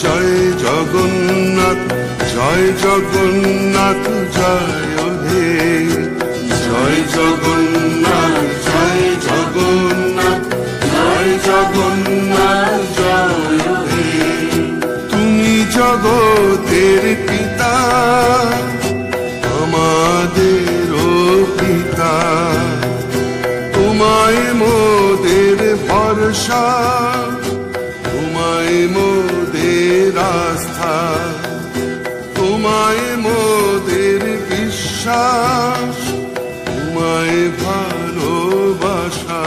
জয় জগন্নাথ, জয় জগন্নাথ জয় হে। জয় জগন্নাথ, জয় জগন্নাথ, জয় জগন্নাথ জয় হে। তুমি জগতের পিতা, আমাদেরও পিতা, তোমায় মোদের ভরসা, তোমায় মোদের আস্থা, তোমায় মোদের বিশ্বাস, তোমায় ভালোবাসা।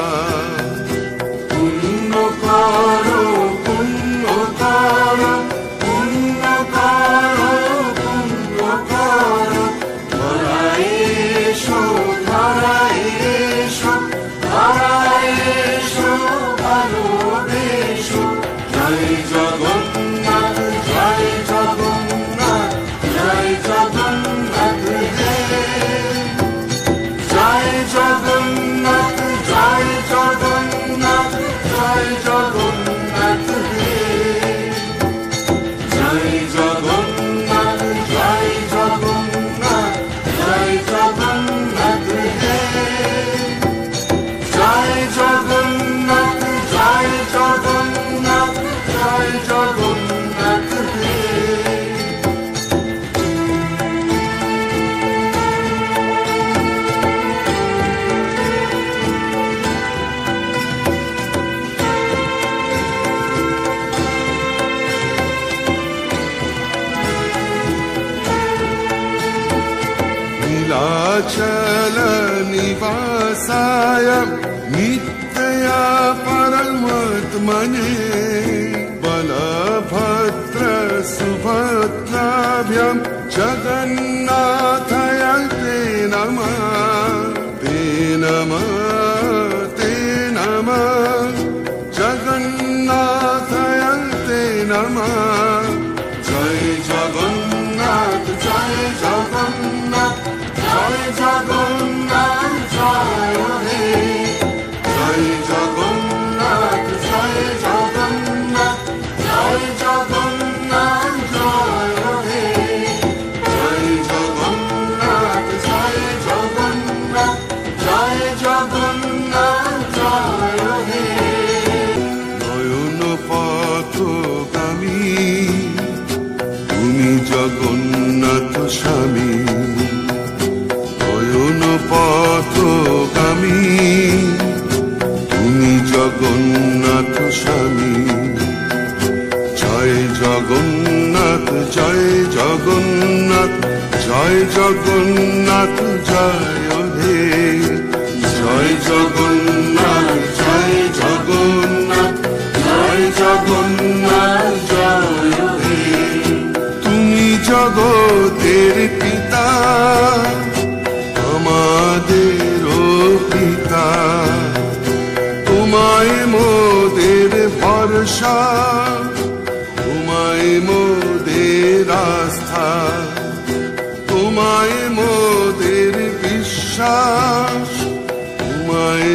পুণ্য করো, পুণ্য করো, পুণ্য করো, পুণ্য করো, ধরায় এসো, ধরায় এসো, ধরায় এসো, ভালোবেসো। জয় জগন্নাথ, জয় জগন্নাথ, জয় জগন্নাথ হে। জয় জগন্নাথ, জয় জগন্নাথ, জয় জগন্নাথ হে। জয় জগন্নাথ, জয় জগন্নাথ, জয় জগন্নাথ হে। জয় জগন্নাথ, জয় জগন্নাথ, জয় জগন্নাথ হে। नीलाचल निवासाय नित्या परमात्मने बलभद्र सुभद्राभ्यां जगन्नाथाय ते नमः, ते नमः, ते नमः, जगन्नाथाय ते नमः। जय जगन्नाथ, जय जगन्नाथ, জয় জগন্নাথ জয় হে। জয় জগন্নাথ, জয় জগন্নাথ, জয় জগন্নাথ জয় হে। জয় জগন্নাথ, জয় জগন্নাথ, জয় জগন্নাথ জয় হে। নয়ন পথগামী তুমি জগন্নাথ স্বামী, নয়ন পথগামী তুমি জগন্নাথ স্বামী। জয় জগন্নাথ, জয় জগন্নাথ, জয় জগন্নাথ জয় হে। জয় জগন্নাথ, জয় জগন্নাথ, জয় জগন্নাথ জয় হে। তুমি জগতের পিতা, আমাদেরও পিতা, তোমায় মোদের ভরসা, তোমায় মোদের আস্থা, তোমায় মোদের বিশ্বাস, তোমায়